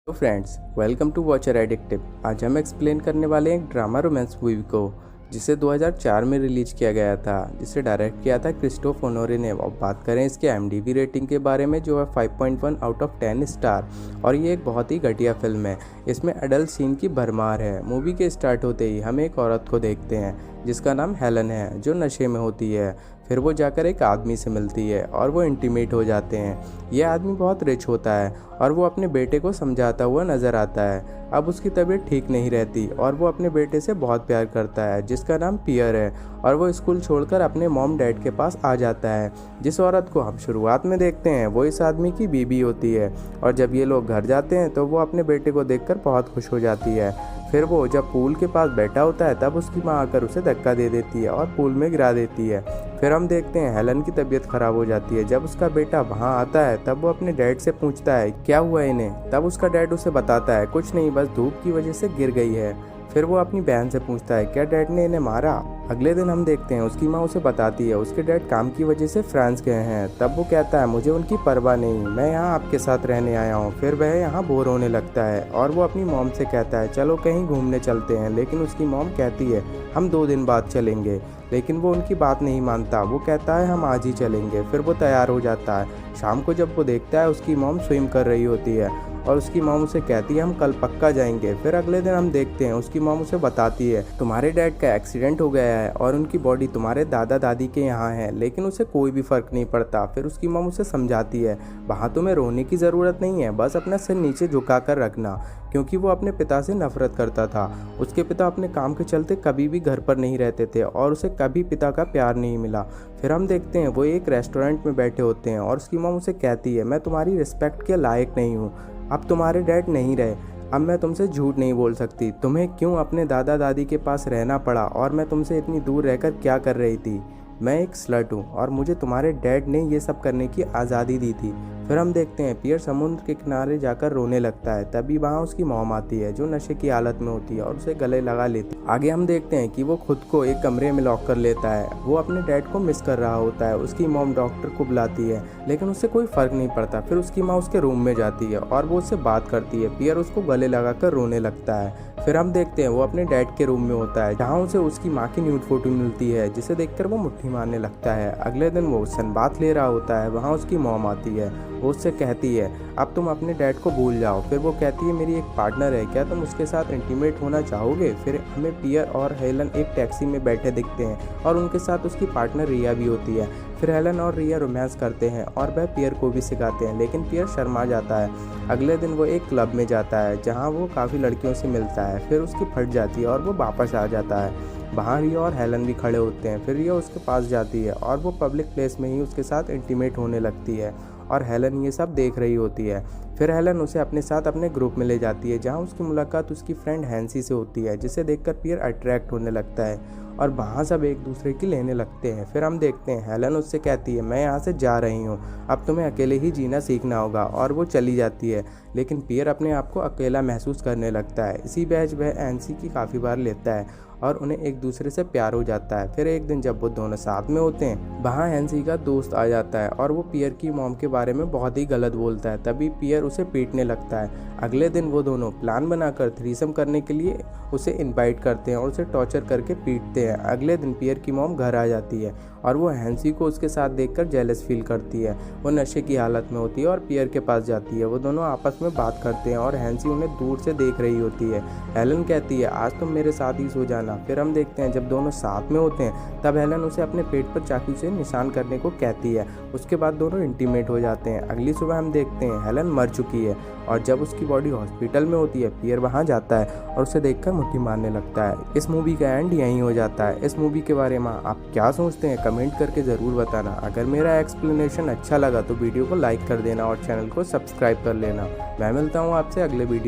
तो friends, welcome to Watcher Addictive. आज हम एक्सप्लेन करने वाले हैं एक ड्रामा रोमांस मूवी को जिसे 2004 में रिलीज किया गया था, जिसे डायरेक्ट किया था क्रिस्टोफ ओनोरे ने। अब बात करें इसके IMDb रेटिंग के बारे में, जो है 5.1 आउट ऑफ 10 स्टार। और ये एक बहुत ही घटिया फिल्म है। इसमें एडल्ट सीन की भरमार है। मूवी के स्टार्ट होते ही हम एक औरत को देखते हैं जिसका नाम हेलन है, जो नशे में होती है। फिर वो जाकर एक आदमी से मिलती है और वो इंटीमेट हो जाते हैं। यह आदमी बहुत रिच होता है और वो अपने बेटे को समझाता हुआ नज़र आता है। अब उसकी तबीयत ठीक नहीं रहती और वो अपने बेटे से बहुत प्यार करता है, जिसका नाम पियर है। और वो स्कूल छोड़कर अपने मॉम डैड के पास आ जाता है। जिस औरत को हम शुरुआत में देखते हैं वो इस आदमी की बीबी होती है। और जब ये लोग घर जाते हैं तो वो अपने बेटे को देखकर बहुत खुश हो जाती है। फिर वो जब पूल के पास बैठा होता है तब उसकी माँ आकर उसे धक्का दे देती है और पूल में गिरा देती है। फिर हम देखते हैं हेलन की तबीयत खराब हो जाती है। जब उसका बेटा वहाँ आता है तब वो अपने डैड से पूछता है क्या हुआ इन्हें। तब उसका डैड उसे बताता है कुछ नहीं, बस धूप की वजह से गिर गई है। फिर वो अपनी बहन से पूछता है क्या डैड ने इन्हें मारा। अगले दिन हम देखते हैं उसकी माँ उसे बताती है उसके डैड काम की वजह से फ्रांस गए हैं। तब वो कहता है मुझे उनकी परवाह नहीं, मैं यहाँ आपके साथ रहने आया हूँ। फिर वह यहाँ बोर होने लगता है और वो अपनी मॉम से कहता है चलो कहीं घूमने चलते हैं। लेकिन उसकी मॉम कहती है हम 2 दिन बाद चलेंगे। लेकिन वो उनकी बात नहीं मानता। वो कहता है हम आज ही चलेंगे। फिर वो तैयार हो जाता है। शाम को जब वो देखता है उसकी मॉम स्विम कर रही होती है और उसकी मॉम उसे कहती है हम कल पक्का जाएंगे। फिर अगले दिन हम देखते हैं उसकी मॉम उसे बताती है तुम्हारे डैड का एक्सीडेंट हो गया है और उनकी बॉडी तुम्हारे दादा दादी के यहाँ है, लेकिन उसे कोई भी फर्क नहीं पड़ता। फिर उसकी मॉम उसे समझाती है वहाँ तुम्हें रोने की ज़रूरत नहीं है, बस अपना सिर नीचे झुका कर रखना, क्योंकि वो अपने पिता से नफरत करता था। उसके पिता अपने काम के चलते कभी भी घर पर नहीं रहते थे और उसे कभी पिता का प्यार नहीं मिला। फिर हम देखते हैं वो एक रेस्टोरेंट में बैठे होते हैं और उसकी मॉम उसे कहती है मैं तुम्हारी रिस्पेक्ट के लायक नहीं हूँ, अब तुम्हारे डैड नहीं रहे, अब मैं तुमसे झूठ नहीं बोल सकती। तुम्हें क्यों अपने दादा दादी के पास रहना पड़ा और मैं तुमसे इतनी दूर रहकर क्या कर रही थी। मैं एक स्लट हूँ और मुझे तुम्हारे डैड ने ये सब करने की आज़ादी दी थी। फिर हम देखते हैं पियर समुद्र के किनारे जाकर रोने लगता है। तभी वहाँ उसकी मॉम आती है जो नशे की हालत में होती है और उसे गले लगा लेती है। आगे हम देखते हैं कि वो खुद को एक कमरे में लॉक कर लेता है। वो अपने डैड को मिस कर रहा होता है। उसकी मॉम डॉक्टर को बुलाती है लेकिन उससे कोई फर्क नहीं पड़ता। फिर उसकी माँ उसके रूम में जाती है और वो उससे बात करती है। पियर उसको गले लगाकर रोने लगता है। फिर हम देखते हैं वो अपने डैड के रूम में होता है जहाँ उसे उसकी माँ की न्यूड फोटो मिलती है, जिसे देखकर वो मुट्ठी मारने लगता है। अगले दिन वो सनबाथ ले रहा होता है। वहाँ उसकी मॉम आती है। वो उससे कहती है अब तुम अपने डैड को भूल जाओ। फिर वो कहती है मेरी एक पार्टनर है, क्या तुम उसके साथ इंटीमेट होना चाहोगे। फिर हमें पियर और हेलन एक टैक्सी में बैठे दिखते हैं और उनके साथ उसकी पार्टनर रिया भी होती है। फिर हेलन और रिया रोमांस करते हैं और वह पियर को भी सिखाते हैं, लेकिन पियर शर्मा जाता है। अगले दिन वो एक क्लब में जाता है जहाँ वो काफ़ी लड़कियों से मिलता है। फिर उसकी फट जाती है और वो वापस आ जाता है। वहाँ रिया और हेलन भी खड़े होते हैं। फिर रिया उसके पास जाती है और वो पब्लिक प्लेस में ही उसके साथ इंटीमेट होने लगती है और हेलन ये सब देख रही होती है। फिर हेलन उसे अपने साथ अपने ग्रुप में ले जाती है जहाँ उसकी मुलाकात उसकी फ्रेंड हैंसी से होती है, जिसे देखकर पियर अट्रैक्ट होने लगता है और वहाँ सब एक दूसरे की लेने लगते हैं। फिर हम देखते हैं हेलन उससे कहती है मैं यहाँ से जा रही हूँ, अब तुम्हें अकेले ही जीना सीखना होगा, और वो चली जाती है। लेकिन पियर अपने आप को अकेला महसूस करने लगता है। इसी बैच वह हैंसी की काफ़ी बार लेता है और उन्हें एक दूसरे से प्यार हो जाता है। फिर एक दिन जब वो दोनों साथ में होते हैं वहाँ हैंसी का दोस्त आ जाता है और वो पियर की मॉम के बारे में बहुत ही गलत बोलता है। तभी पियर उसे पीटने लगता है। अगले दिन वो दोनों प्लान बनाकर थ्रीसम करने के लिए उसे इनवाइट करते हैं और उसे टॉर्चर करके पीटते हैं। अगले दिन पियर की मॉम घर आ जाती है और वो हैंसी को उसके साथ देखकर जेलस फील करती है। वो नशे की हालत में होती है और पियर के पास जाती है। वो दोनों आपस में बात करते हैं और हैंसी उन्हें दूर से देख रही होती है। हेलन कहती है आज तुम मेरे साथ ही सो जाना। फिर हम देखते हैं जब दोनों साथ में होते हैं तब हेलन उसे अपने पेट पर चाकू से निशान करने को कहती है। उसके बाद दोनों इंटीमेट हो जाते हैं। अगली सुबह हम देखते हैं हेलन मर चुकी है और जब उसकी बॉडी हॉस्पिटल में होती है पियर वहाँ जाता है और उसे देखकर मुट्ठी मारने लगता है। इस मूवी का एंड यहीं हो जाता है। इस मूवी के बारे में आप क्या सोचते हैं कमेंट करके ज़रूर बताना। अगर मेरा एक्सप्लेनेशन अच्छा लगा तो वीडियो को लाइक कर देना और चैनल को सब्सक्राइब कर लेना। मैं मिलता हूँ आपसे अगले वीडियो।